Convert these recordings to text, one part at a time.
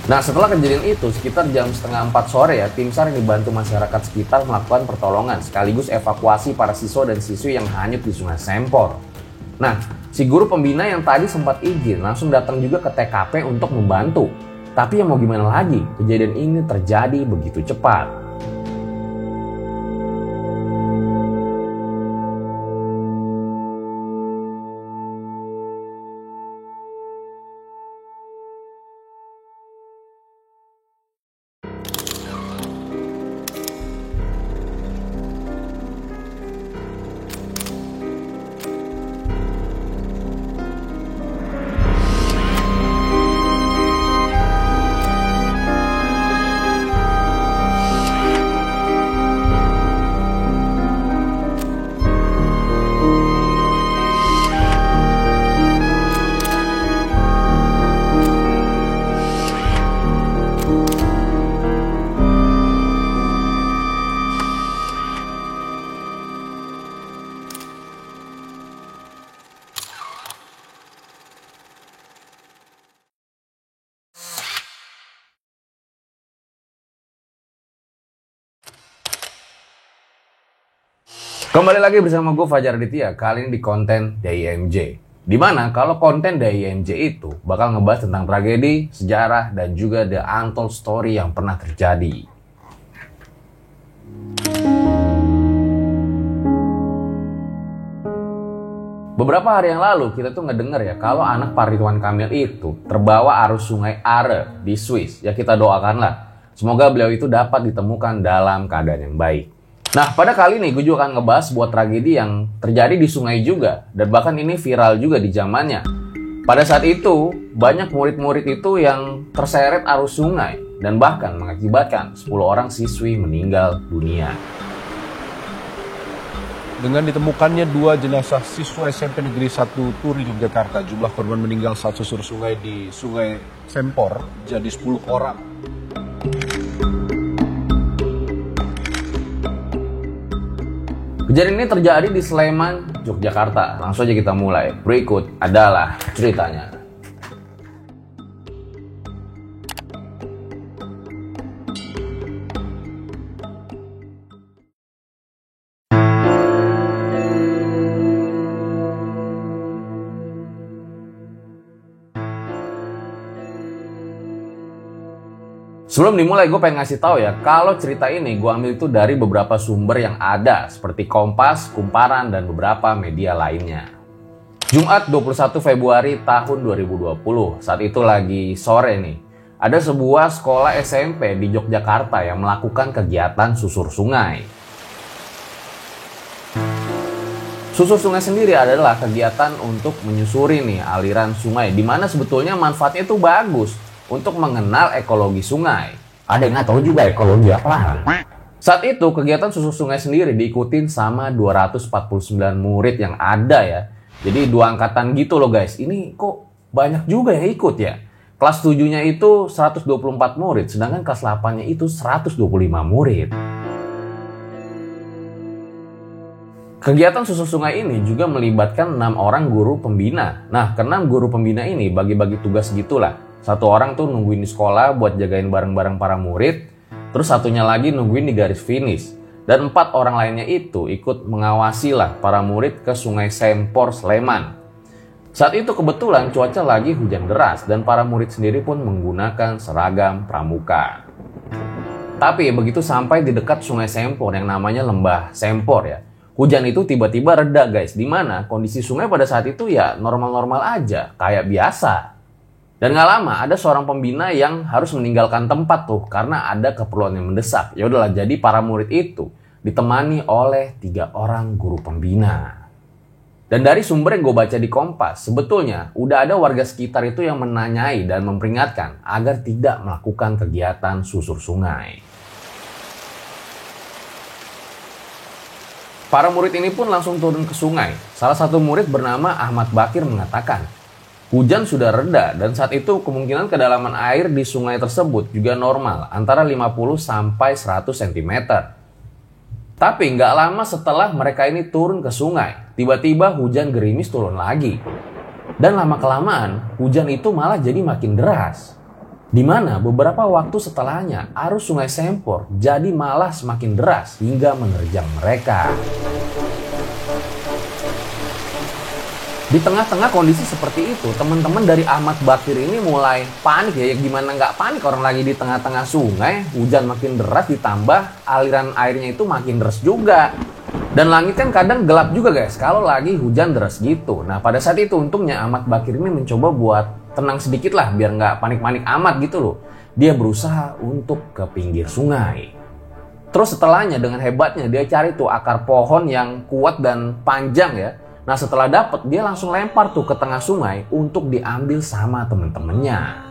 Nah, setelah kejadian itu, sekitar jam setengah 4 sore ya, tim SAR yang dibantu masyarakat sekitar melakukan pertolongan sekaligus evakuasi para siswa dan siswi yang hanyut di Sungai Sempor. Nah, si guru pembina yang tadi sempat izin langsung datang juga ke TKP untuk membantu. Tapi yang mau gimana lagi, kejadian ini terjadi begitu cepat. Kembali lagi bersama gue Fajar Aditya, kali ini di konten DIMJ. Dimana kalau konten DIMJ itu bakal ngebahas tentang tragedi, sejarah, dan juga the untold story yang pernah terjadi. Beberapa hari yang lalu kita tuh ngedenger ya kalau anak Pak Ridwan Kamil itu terbawa arus sungai Are di Swiss. Ya kita doakanlah, semoga beliau itu dapat ditemukan dalam keadaan yang baik. Nah, pada kali ini gue juga akan ngebahas sebuah tragedi yang terjadi di sungai juga. Dan bahkan ini viral juga di zamannya. Pada saat itu, banyak murid-murid itu yang terseret arus sungai. Dan bahkan mengakibatkan 10 orang siswi meninggal dunia. Dengan ditemukannya 2 jenazah siswa SMP Negeri 1 Turi, Yogyakarta, jumlah korban meninggal saat susur sungai di Sungai Sempor jadi 10 orang. Kejadian ini terjadi di Sleman, Yogyakarta. Langsung aja kita mulai. Berikut adalah ceritanya. Sebelum dimulai, gue pengen ngasih tahu ya, kalau cerita ini gue ambil itu dari beberapa sumber yang ada, seperti Kompas, Kumparan, dan beberapa media lainnya. Jumat 21 Februari tahun 2020, saat itu lagi sore nih, ada sebuah sekolah SMP di Yogyakarta yang melakukan kegiatan susur sungai. Susur sungai sendiri adalah kegiatan untuk menyusuri nih aliran sungai, di mana sebetulnya manfaatnya itu bagus untuk mengenal ekologi sungai. Ada yang nggak tahu juga ekologi apa? Saat itu kegiatan susur sungai sendiri diikutin sama 249 murid yang ada ya. Jadi 2 angkatan gitu loh guys. Ini kok banyak juga yang ikut ya. Kelas 7-nya itu 124 murid, sedangkan kelas 8-nya itu 125 murid. Kegiatan susur sungai ini juga melibatkan 6 orang guru pembina. Nah, ke-6 guru pembina ini bagi-bagi tugas gitulah. 1 orang tuh nungguin di sekolah buat jagain barang-barang para murid. Terus satunya lagi nungguin di garis finish. Dan 4 orang lainnya itu ikut mengawasi lah para murid ke Sungai Sempor, Sleman. Saat itu kebetulan cuaca lagi hujan deras dan para murid sendiri pun menggunakan seragam pramuka. Tapi begitu sampai di dekat Sungai Sempor yang namanya Lembah Sempor ya, hujan itu tiba-tiba reda guys. Dimana kondisi sungai pada saat itu ya normal-normal aja, kayak biasa. Dan gak lama ada seorang pembina yang harus meninggalkan tempat tuh karena ada keperluan yang mendesak. Ya udahlah, jadi para murid itu ditemani oleh 3 orang guru pembina. Dan dari sumber yang gue baca di Kompas, sebetulnya udah ada warga sekitar itu yang menanyai dan memperingatkan agar tidak melakukan kegiatan susur sungai. Para murid ini pun langsung turun ke sungai. Salah satu murid bernama Ahmad Bakir mengatakan, hujan sudah reda dan saat itu kemungkinan kedalaman air di sungai tersebut juga normal, antara 50 sampai 100 cm. Tapi nggak lama setelah mereka ini turun ke sungai, tiba-tiba hujan gerimis turun lagi. Dan lama-kelamaan, hujan itu malah jadi makin deras. Di mana beberapa waktu setelahnya arus Sungai Sempor jadi malah semakin deras hingga menerjang mereka. Di tengah-tengah kondisi seperti itu, teman-teman dari Ahmad Bakir ini mulai panik ya. Gimana nggak panik, orang lagi di tengah-tengah sungai, hujan makin deras ditambah aliran airnya itu makin deras juga. Dan langit kan kadang gelap juga guys, kalau lagi hujan deras gitu. Nah pada saat itu untungnya Ahmad Bakir ini mencoba buat tenang sedikit lah, biar nggak panik-panik amat gitu loh. Dia berusaha untuk ke pinggir sungai. Terus setelahnya dengan hebatnya dia cari tuh akar pohon yang kuat dan panjang ya. Nah setelah dapet dia langsung lempar tuh ke tengah sungai untuk diambil sama temen-temennya.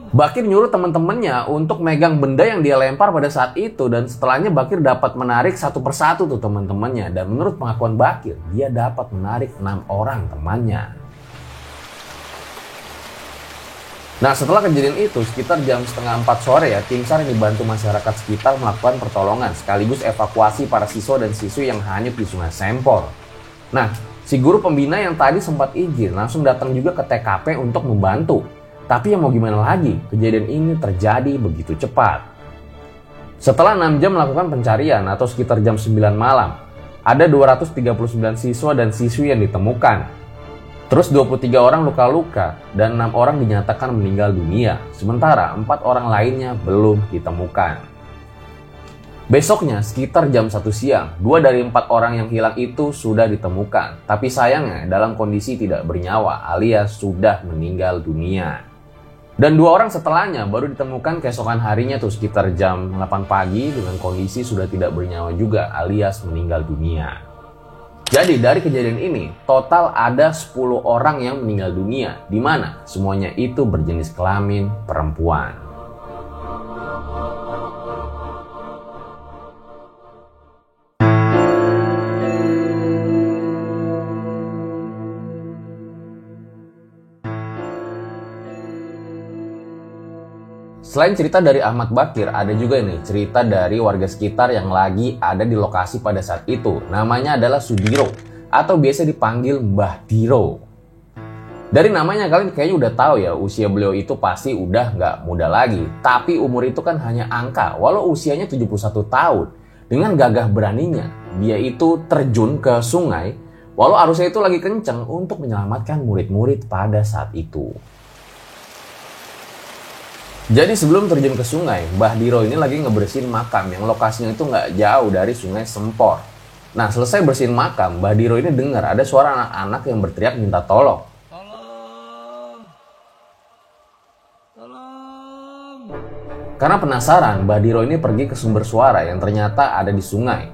Bakir nyuruh temen-temennya untuk megang benda yang dia lempar pada saat itu, dan setelahnya Bakir dapat menarik satu persatu tuh temen-temennya. Dan menurut pengakuan Bakir, dia dapat menarik 6 orang temannya. Nah setelah kejadian itu sekitar jam setengah 4 sore ya, tim SAR yang dibantu masyarakat sekitar melakukan pertolongan sekaligus evakuasi para siswa dan siswi yang hanyut di Sungai Sempor. Nah si guru pembina yang tadi sempat izin langsung datang juga ke TKP untuk membantu. Tapi yang mau gimana lagi, kejadian ini terjadi begitu cepat. Setelah 6 jam melakukan pencarian atau sekitar jam 9 malam, ada 239 siswa dan siswi yang ditemukan. Terus 23 orang luka-luka dan 6 orang dinyatakan meninggal dunia, sementara 4 orang lainnya belum ditemukan. Besoknya sekitar jam 1 siang, 2 dari 4 orang yang hilang itu sudah ditemukan. Tapi sayangnya dalam kondisi tidak bernyawa alias sudah meninggal dunia. Dan 2 orang setelahnya baru ditemukan keesokan harinya tuh sekitar jam 8 pagi dengan kondisi sudah tidak bernyawa juga alias meninggal dunia. Jadi dari kejadian ini total ada 10 orang yang meninggal dunia, di mana semuanya itu berjenis kelamin perempuan. Selain cerita dari Ahmad Bakir, ada juga nih cerita dari warga sekitar yang lagi ada di lokasi pada saat itu. Namanya adalah Sudiro, atau biasa dipanggil Mbah Diro. Dari namanya kalian kayaknya udah tahu ya, usia beliau itu pasti udah nggak muda lagi. Tapi umur itu kan hanya angka, walau usianya 71 tahun. Dengan gagah beraninya, dia itu terjun ke sungai, walau arusnya itu lagi kenceng untuk menyelamatkan murid-murid pada saat itu. Jadi sebelum terjun ke sungai, Mbah Diro ini lagi ngebersihin makam yang lokasinya itu nggak jauh dari Sungai Sempor. Nah selesai bersihin makam, Mbah Diro ini dengar ada suara anak-anak yang berteriak minta tolong. Tolong. Karena penasaran, Mbah Diro ini pergi ke sumber suara yang ternyata ada di sungai.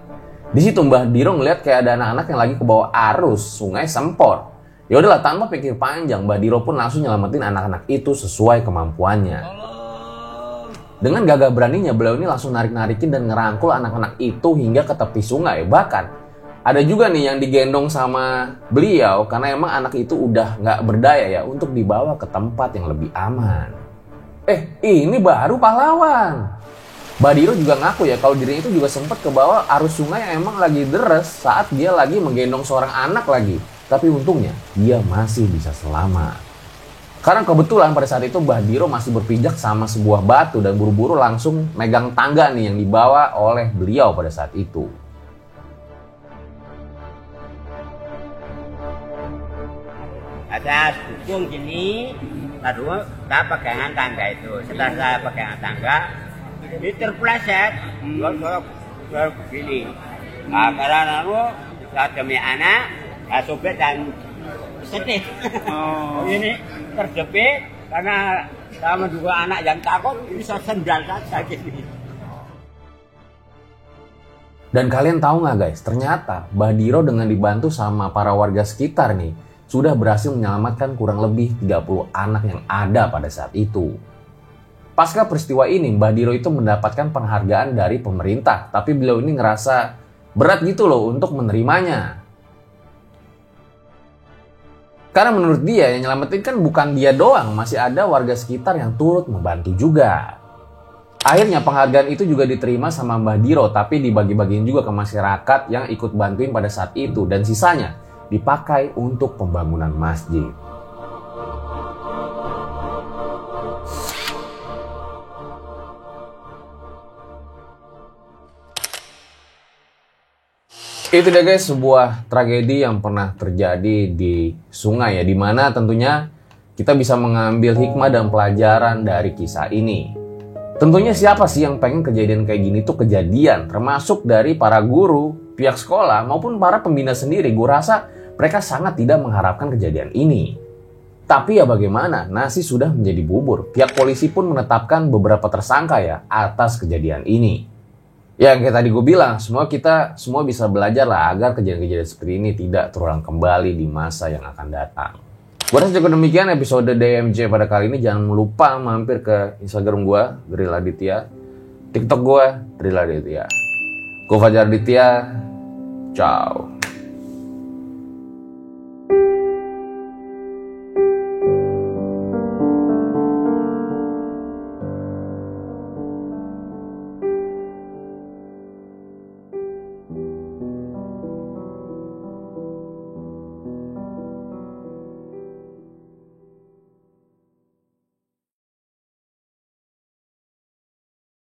Di situ Mbah Diro ngeliat kayak ada anak-anak yang lagi ke bawah arus Sungai Sempor. Ya udahlah, tanpa pikir panjang, Mbah Diro pun langsung nyelamatin anak-anak itu sesuai kemampuannya. Dengan gagah beraninya beliau ini langsung narik-narikin dan ngerangkul anak-anak itu hingga ke tepi sungai. Bahkan ada juga nih yang digendong sama beliau karena emang anak itu udah nggak berdaya ya untuk dibawa ke tempat yang lebih aman. Ini baru pahlawan. Badiro juga ngaku ya kalau dirinya itu juga sempat ke bawah arus sungai yang emang lagi deres saat dia lagi menggendong seorang anak lagi. Tapi untungnya dia masih bisa selamat. Karena kebetulan pada saat itu Mbah Diro masih berpijak sama sebuah batu dan buru-buru langsung megang tangga nih yang dibawa oleh beliau pada saat itu. Ada dukung gini, lalu saya pegangan tangga itu. Setelah saya pegangan tangga, ini terpleset, baru begini. Nah, karena lalu saya demi anak, saya sobek dan sedih. Ini terjepit karena sama dua anak yang takut bisa sendal saja gini. Dan kalian tahu nggak guys, ternyata Mbah Diro dengan dibantu sama para warga sekitar nih sudah berhasil menyelamatkan kurang lebih 30 anak yang ada pada saat itu. Pasca peristiwa ini Mbah Diro itu mendapatkan penghargaan dari pemerintah, tapi beliau ini ngerasa berat gitu loh untuk menerimanya. Karena menurut dia yang nyelamatin kan bukan dia doang, masih ada warga sekitar yang turut membantu juga. Akhirnya penghargaan itu juga diterima sama Mbah Diro, tapi dibagi-bagiin juga ke masyarakat yang ikut bantuin pada saat itu, dan sisanya dipakai untuk pembangunan masjid. Itu dia guys, sebuah tragedi yang pernah terjadi di sungai ya, dimana tentunya kita bisa mengambil hikmah dan pelajaran dari kisah ini. Tentunya siapa sih yang pengen kejadian kayak gini tuh kejadian, termasuk dari para guru, pihak sekolah, maupun para pembina sendiri. Gue rasa mereka sangat tidak mengharapkan kejadian ini. Tapi ya bagaimana, nasi sudah menjadi bubur. Pihak polisi pun menetapkan beberapa tersangka ya atas kejadian ini. Ya kayak tadi gue bilang, kita semua bisa belajar lah agar kejadian-kejadian seperti ini tidak terulang kembali di masa yang akan datang. Gue rasa cukup demikian episode DMJ pada kali ini. Jangan lupa mampir ke Instagram gue, Drill Aditya, TikTok gue, Drill Aditya. Gue Fajar Aditya, ciao.